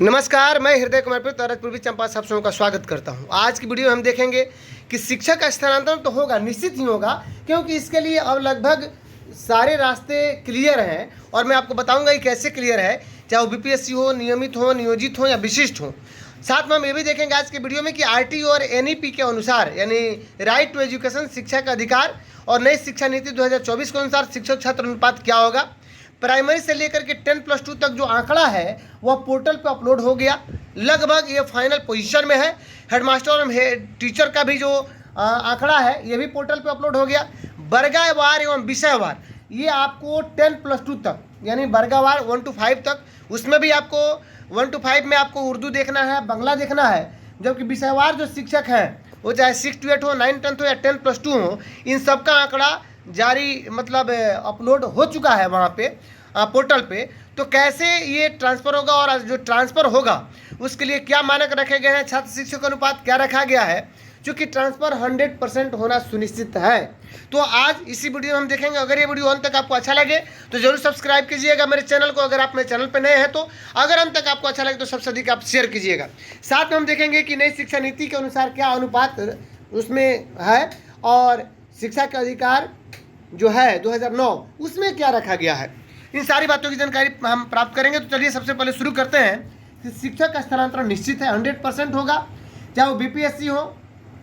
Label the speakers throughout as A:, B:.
A: नमस्कार, मैं हृदय कुमार पूर्वी चंपा सब का स्वागत करता हूं। आज की वीडियो में हम देखेंगे कि शिक्षक का स्थानांतरण तो होगा, निश्चित ही होगा, क्योंकि इसके लिए अब लगभग सारे रास्ते क्लियर हैं और मैं आपको बताऊंगा कि कैसे क्लियर है, चाहे वो बीपीएससी हो, नियमित हो, नियोजित हो या विशिष्ट हो। साथ में हम ये भी देखेंगे आज के वीडियो में कि आरटी और एनईपी के अनुसार, यानी राइट टू एजुकेशन, शिक्षा का अधिकार और नई शिक्षा नीति 2024 के अनुसार शिक्षक छात्र अनुपात क्या होगा। प्राइमरी से लेकर के 10+2 तक जो आंकड़ा है वह पोर्टल पर अपलोड हो गया, लगभग ये फाइनल पोजीशन में है। हेडमास्टर और टीचर का भी जो आंकड़ा है ये भी पोर्टल पर अपलोड हो गया। वर्गवार एवं विषयवार ये आपको 10+2 तक, यानी वर्गवार 1 to 5 तक, उसमें भी आपको 1 to 5 में आपको उर्दू देखना है, बांग्ला देखना है। जबकि विषयवार जो शिक्षक हैं वो चाहे 6 to 8 हो, 9 10 हो या 10+2 हो, इन सब का आंकड़ा जारी मतलब अपलोड हो चुका है वहाँ पे पोर्टल पे। तो कैसे ये ट्रांसफ़र होगा और जो ट्रांसफ़र होगा उसके लिए क्या मानक रखे गए हैं, छात्र शिक्षक अनुपात क्या रखा गया है, क्योंकि ट्रांसफ़र 100% होना सुनिश्चित है। तो आज इसी वीडियो में हम देखेंगे। अगर ये वीडियो अंत तक आपको अच्छा लगे तो जरूर सब्सक्राइब कीजिएगा मेरे चैनल को, अगर आप मेरे चैनल पर नए हैं तो। अगर अंत तक आपको अच्छा लगे तो सबसे अधिक आप शेयर कीजिएगा। साथ में हम देखेंगे कि नई शिक्षा नीति के अनुसार क्या अनुपात उसमें है और शिक्षा का अधिकार जो है 2009 उसमें क्या रखा गया है। इन सारी बातों की जानकारी हम प्राप्त करेंगे। तो चलिए सबसे पहले शुरू करते हैं कि शिक्षक का स्थानांतरण निश्चित है, 100% होगा, चाहे वो बीपीएससी हो,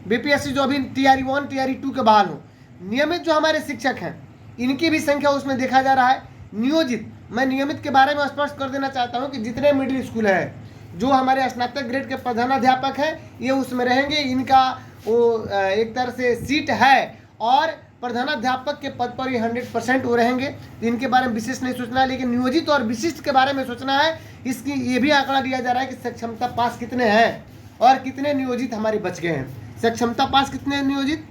A: बीपीएससी जो अभी TRE 1 TRE 2 के बहाल हो। नियमित जो हमारे शिक्षक हैं इनकी भी संख्या उसमें देखा जा रहा है। नियोजित, मैं नियमित के बारे में स्पष्ट कर देना चाहता हूँ कि जितने मिडिल स्कूल हैं जो हमारे स्नातक ग्रेड के प्रधानाध्यापक हैं ये उसमें रहेंगे। इनका वो एक तरह से सीट है और प्रधानाध्यापक के पद पर ही 100% वो रहेंगे। इनके बारे में विशेष नहीं सोचना है, लेकिन नियोजित और विशिष्ट के बारे में सोचना है। इसकी ये भी आंकड़ा दिया जा रहा है कि सक्षमता पास कितने हैं और कितने नियोजित हमारे बच गए हैं। सक्षमता पास कितने नियोजित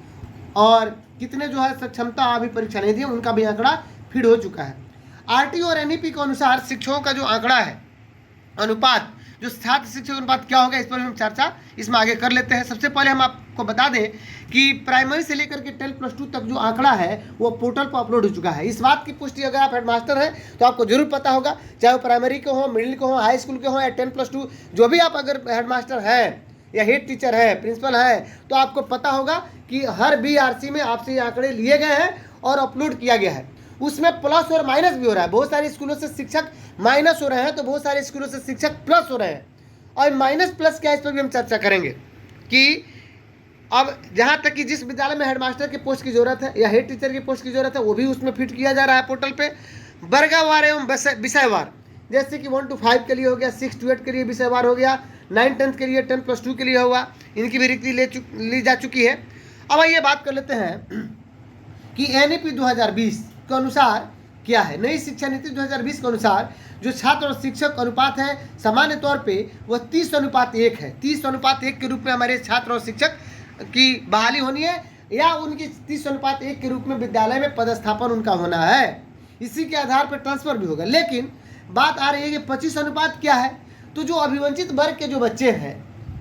A: और कितने जो है सक्षमता अभी परीक्षा नहीं दी, उनका भी आंकड़ा फीड हो चुका है। आरटी और एनईपी के अनुसार शिक्षकों का जो आंकड़ा है, अनुपात, जो छात्र शिक्षक अनुपात क्या होगा, इस पर हम चर्चा इसमें आगे कर लेते हैं। सबसे पहले हम आपको बता दें कि प्राइमरी से लेकर के 10+2 तक जो आंकड़ा है वो पोर्टल पर अपलोड हो चुका है। इस बात की पुष्टि अगर आप हेडमास्टर हैं तो आपको जरूर पता होगा, चाहे वो प्राइमरी के हो, मिडिल के हो, हाई स्कूल के हो या 10+2, जो भी आप अगर हेडमास्टर हैं या हेड टीचर है, प्रिंसिपल है, तो आपको पता होगा कि हर BRC में आपसे ये आंकड़े लिए गए हैं और अपलोड किया गया है। उसमें प्लस और माइनस भी हो रहा है। बहुत सारे स्कूलों से शिक्षक माइनस हो रहे हैं तो बहुत सारे स्कूलों से शिक्षक प्लस हो रहे हैं। और माइनस प्लस क्या है इस पर भी हम चर्चा करेंगे कि अब जहाँ तक कि जिस विद्यालय में हेडमास्टर की पोस्ट की जरूरत है या हेड टीचर की पोस्ट की जरूरत है वो भी उसमें फिट किया जा रहा है पोर्टल पे। वर्गवार एवं विषयवार, जैसे कि 1 to 5 के लिए हो गया, 6 to 8 के लिए विषयवार हो गया, 9 10 के लिए, 10+2 के लिए होगा, इनकी भी रिक्ति ली जा चुकी है। अब आइए बात कर लेते हैं कि NEP 2020 के अनुसार क्या है। नई शिक्षा नीति 2020 के अनुसार जो छात्र और शिक्षक अनुपात है सामान्य तौर पे वह 30:1 है। 30:1 के रूप में हमारे छात्र और शिक्षक की बहाली होनी है या उनकी 30:1 के रूप में विद्यालय में पदस्थापन उनका होना है। इसी के आधार पर ट्रांसफर भी होगा। लेकिन बात आ रही है कि 25 अनुपात क्या है। तो जो अभिवंचित वर्ग के जो बच्चे हैं,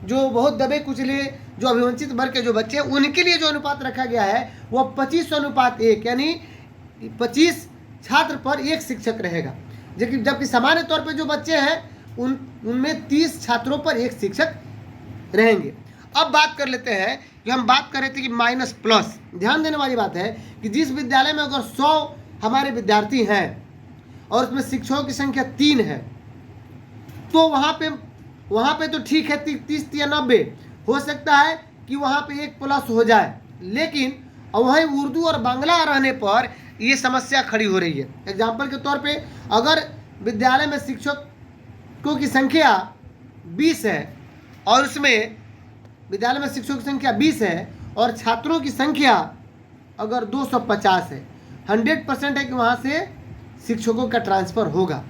A: जो बहुत दबे कुचले जो अभिवंचित वर्ग के जो बच्चे हैं, उनके लिए जो अनुपात रखा गया है वह 25:1, यानी 25 छात्र पर 1 शिक्षक रहेगा। जबकि सामान्य तौर पर जो बच्चे हैं उनमें 30 छात्रों पर 1 शिक्षक रहेंगे। अब बात कर लेते हैं कि हम बात कर रहे थे कि माइनस प्लस। ध्यान देने वाली बात है कि जिस विद्यालय में अगर 100 हमारे विद्यार्थी हैं और उसमें शिक्षकों की संख्या 3 है तो वहाँ पे तो ठीक है, 30 या 90 हो सकता है कि वहाँ पे 1 प्लस हो जाए। लेकिन वहीं उर्दू और बांग्ला रहने पर ये समस्या खड़ी हो रही है। एग्जाम्पल के तौर पे अगर विद्यालय में शिक्षकों की संख्या 20 है और उसमें विद्यालय में शिक्षकों की संख्या 20 है और छात्रों की संख्या अगर 250 है, 100% है कि वहाँ से शिक्षकों का ट्रांसफ़र होगा।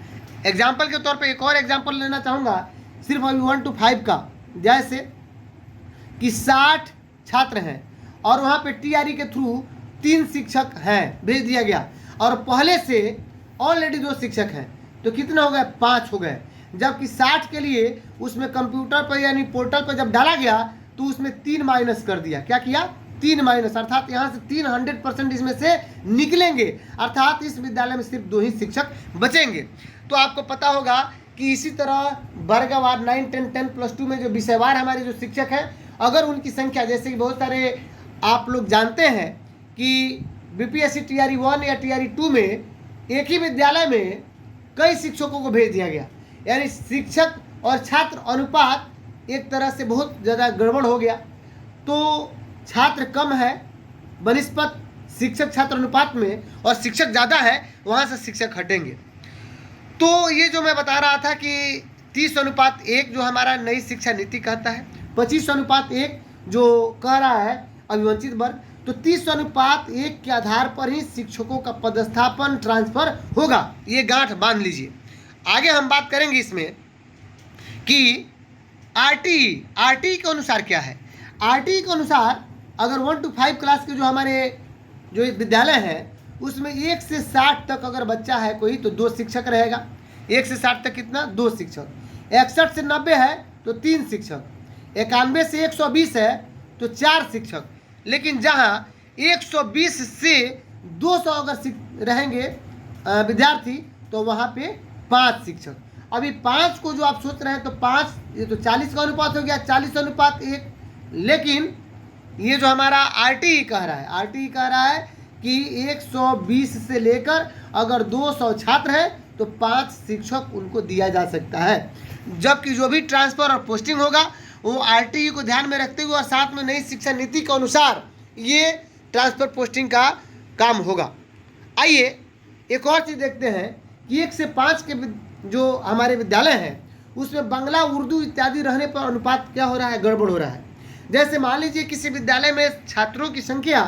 A: एग्जाम्पल के तौर पे एक और एग्जाम्पल लेना चाहूँगा, सिर्फ अभी 1 to 5 का, जैसे कि 60 छात्र हैं और वहाँ पे TRE के थ्रू 3 शिक्षक हैं, भेज दिया गया और पहले से ऑलरेडी 2 शिक्षक हैं, तो कितने हो गए, 5 हो गए। जबकि 60 के लिए उसमें कंप्यूटर पर यानी पोर्टल पर जब डाला गया तो उसमें 3 माइनस कर दिया। क्या किया, 3 माइनस, अर्थात यहाँ से 3 100% इसमें से निकलेंगे, अर्थात इस विद्यालय में सिर्फ 2 ही शिक्षक बचेंगे। तो आपको पता होगा कि इसी तरह वर्गवार 9, 10, 10 + 2 में जो विषयवार हमारे जो शिक्षक हैं, अगर उनकी संख्या, जैसे कि बहुत सारे आप लोग जानते हैं कि बीपीएससी टीआरई 1 या टीआरई 2 में एक ही विद्यालय में कई शिक्षकों को भेज दिया गया, यानी शिक्षक और छात्र अनुपात एक तरह से बहुत ज़्यादा गड़बड़ हो गया। तो छात्र कम है बनिस्पत शिक्षक छात्र अनुपात में, और शिक्षक ज़्यादा है, वहाँ से शिक्षक हटेंगे। तो ये जो मैं बता रहा था कि 30:1 जो हमारा नई शिक्षा नीति कहता है, 25:1 जो कह रहा है अभिवंचित वर्ग, तो 30:1 के आधार पर ही शिक्षकों का पदस्थापन ट्रांसफर होगा। ये गांठ बांध लीजिए। आगे हम बात करेंगे इसमें कि आरटीई के अनुसार क्या है। आरटीई के अनुसार अगर 1 to 5 क्लास के जो हमारे जो विद्यालय है उसमें 1 से 60 तक अगर बच्चा है कोई, तो 2 शिक्षक रहेगा। 1 से 60 तक कितना? 2 शिक्षक। 61 से 90 है तो 3 शिक्षक। 91 से 120 है तो 4 शिक्षक। लेकिन जहाँ 120 से 200 अगर रहेंगे विद्यार्थी, तो वहाँ पे 5 शिक्षक। अभी 5 को जो आप सोच रहे हैं तो 5, ये तो 40 का अनुपात हो गया, 40:1। लेकिन ये जो हमारा आरटीई कह रहा है कि 120 से लेकर अगर 200 छात्र हैं तो 5 शिक्षक उनको दिया जा सकता है। जबकि जो भी ट्रांसफ़र और पोस्टिंग होगा वो आरटीई को ध्यान में रखते हुए और साथ में नई शिक्षा नीति के अनुसार ये ट्रांसफ़र पोस्टिंग का काम होगा। आइए एक और चीज़ देखते हैं कि 1 से 5 के जो हमारे विद्यालय हैं उसमें बांग्ला, उर्दू इत्यादि रहने पर अनुपात क्या हो रहा है? गड़बड़ हो रहा है। जैसे मान लीजिए किसी विद्यालय में छात्रों की संख्या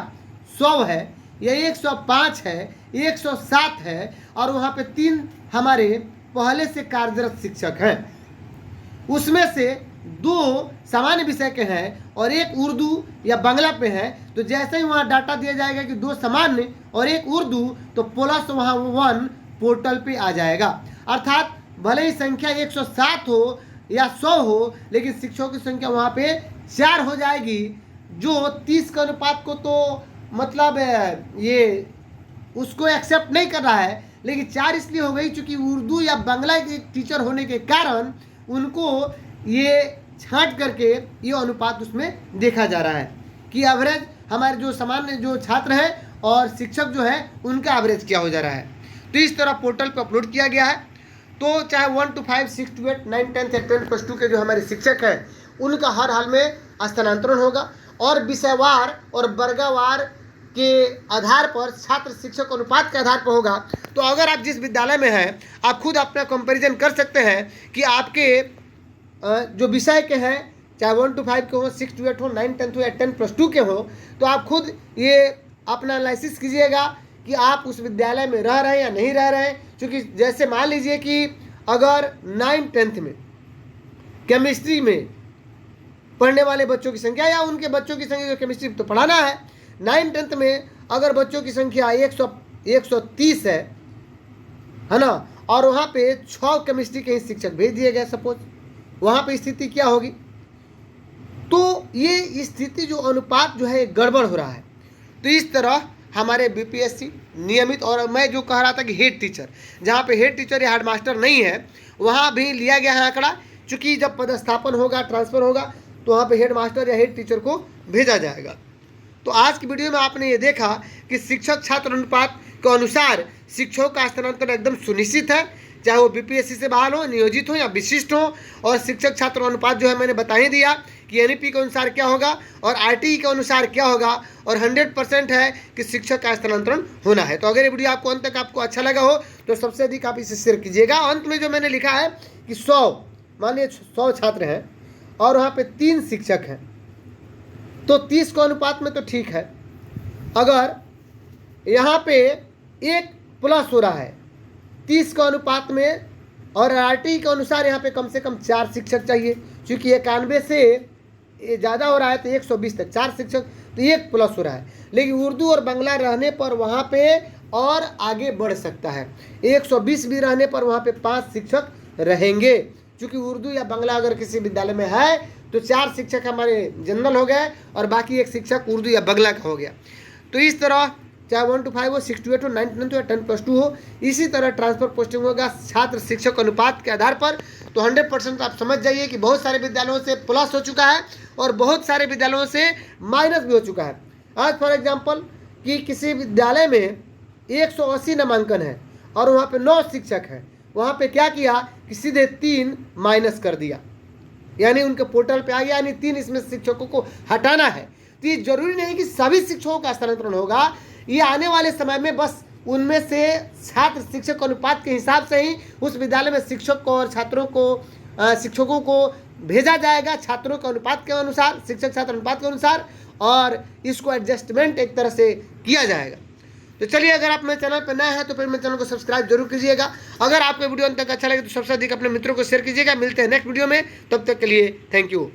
A: 100 है या 105 है, 107 है, और वहाँ पे 3 हमारे पहले से कार्यरत शिक्षक हैं, उसमें से 2 सामान्य विषय के हैं और 1 उर्दू या बांग्ला पे है, तो जैसे ही वहाँ डाटा दिया जाएगा कि 2 सामान्य और 1 उर्दू, तो प्लस वहाँ 1 पोर्टल पे आ जाएगा। अर्थात भले ही संख्या 107 हो या 100 हो, लेकिन शिक्षकों की संख्या वहाँ पे 4 हो जाएगी, जो 30 के अनुपात को तो मतलब ये उसको एक्सेप्ट नहीं कर रहा है, लेकिन 4 इसलिए हो गई क्योंकि उर्दू या बांग्ला के टीचर होने के कारण उनको ये छांट करके ये अनुपात उसमें देखा जा रहा है कि एवरेज हमारे जो सामान्य जो छात्र हैं और शिक्षक जो है उनका एवरेज क्या हो जा रहा है। तो इस तरह पोर्टल पर अपलोड किया गया है। तो चाहे 1 to 5, 6 to 8, 9, 10 या 10 + 2 के जो हमारे शिक्षक हैं उनका हर हाल में स्थानांतरण होगा, और विषयवार और वर्गवार के आधार पर छात्र शिक्षक अनुपात के आधार पर होगा। तो अगर आप जिस विद्यालय में हैं आप खुद अपना कंपैरिजन कर सकते हैं कि आपके जो विषय के हैं, चाहे 1 to 5 के हो, 6 to 8 हो, 9, 10 हो या 10 + 2 के हो, तो आप खुद ये अपना एनालिसिस कीजिएगा कि आप उस विद्यालय में रह रहे हैं या नहीं रह रहे हैं। क्योंकि जैसे मान लीजिए कि अगर 9, 10 में केमिस्ट्री में पढ़ने वाले बच्चों की संख्या या उनके बच्चों की संख्या, जो केमिस्ट्री तो पढ़ाना है, 9, 10 में अगर बच्चों की संख्या 130 है ना, और वहाँ पे 6 केमिस्ट्री के ही शिक्षक भेज दिए गए, सपोज, वहाँ पे स्थिति क्या होगी? तो ये स्थिति जो अनुपात जो है गड़बड़ हो रहा है। तो इस तरह हमारे बीपीएससी नियमित, और मैं जो कह रहा था कि हेड टीचर, जहाँ पे हेड टीचर या हेडमास्टर नहीं है वहाँ भी लिया गया है आंकड़ा, चूँकि जब पदस्थापन होगा, ट्रांसफ़र होगा, तो वहाँ पे हेड मास्टर या हेड टीचर को भेजा जाएगा। तो आज की वीडियो में आपने ये देखा कि शिक्षक छात्र अनुपात के अनुसार शिक्षकों का स्थानांतरण एकदम सुनिश्चित है, चाहे वो बीपीएससी से बहाल हो, नियोजित हो या विशिष्ट हो। और शिक्षक छात्र अनुपात जो है मैंने बता ही दिया कि एनईपी के अनुसार क्या होगा और आरटीई के अनुसार क्या होगा, और 100% है कि शिक्षक का स्थानांतरण होना है। तो अगर ये वीडियो आपको अंत तक आपको अच्छा लगा हो तो सबसे अधिक आप इसे शेयर कीजिएगा। अंत में जो मैंने लिखा है कि 100, मान लीजिए 100 छात्र हैं और वहाँ पे 3 शिक्षक हैं, तो 30 के अनुपात में तो ठीक है। अगर यहाँ पे 1 प्लस हो रहा है 30 के अनुपात में, और आरटीई के अनुसार यहाँ पे कम से कम 4 शिक्षक चाहिए, क्योंकि 91 से ज़्यादा हो रहा है तो 120 तक 4 शिक्षक, तो 1 प्लस हो रहा है। लेकिन उर्दू और बांग्ला रहने पर वहाँ पे और आगे बढ़ सकता है, 120 भी रहने पर वहाँ पे 5 शिक्षक रहेंगे, क्योंकि उर्दू या बांग्ला अगर किसी विद्यालय में है तो 4 शिक्षक हमारे जनरल हो गए और बाकी 1 शिक्षक उर्दू या बांग्ला का हो गया। तो इस तरह चाहे 1 to 5 हो, 6 to 8 हो, 9 to 10 हो या 10+2 हो। इसी तरह ट्रांसफर पोस्टिंग होगा छात्र शिक्षक अनुपात के आधार पर। तो 100% आप समझ जाइए कि बहुत सारे विद्यालयों से प्लस हो चुका है और बहुत सारे विद्यालयों से माइनस भी हो चुका है। आज फॉर एग्जाम्पल कि किसी विद्यालय में 180 नामांकन है और वहाँ पे 9 शिक्षक हैं, वहाँ पे क्या किया कि सीधे 3 माइनस कर दिया, यानी उनके पोर्टल पे आ गया, यानी 3 इसमें शिक्षकों को हटाना है। तो ये जरूरी नहीं कि सभी शिक्षकों का स्थानांतरण होगा, ये आने वाले समय में बस उनमें से छात्र शिक्षक अनुपात के हिसाब से ही उस विद्यालय में शिक्षक को और छात्रों को शिक्षकों को भेजा जाएगा छात्रों के अनुपात के अनुसार, शिक्षक छात्र अनुपात के अनुसार, और इसको एडजस्टमेंट एक तरह से किया जाएगा। तो चलिए, अगर आप मेरे चैनल पर नए हैं तो फिर मेरे चैनल को सब्सक्राइब जरूर कीजिएगा। अगर आपको वीडियो अंत तक अच्छा लगे तो सबसे अधिक अपने मित्रों को शेयर कीजिएगा। मिलते हैं नेक्स्ट वीडियो में, तब तक के लिए थैंक यू।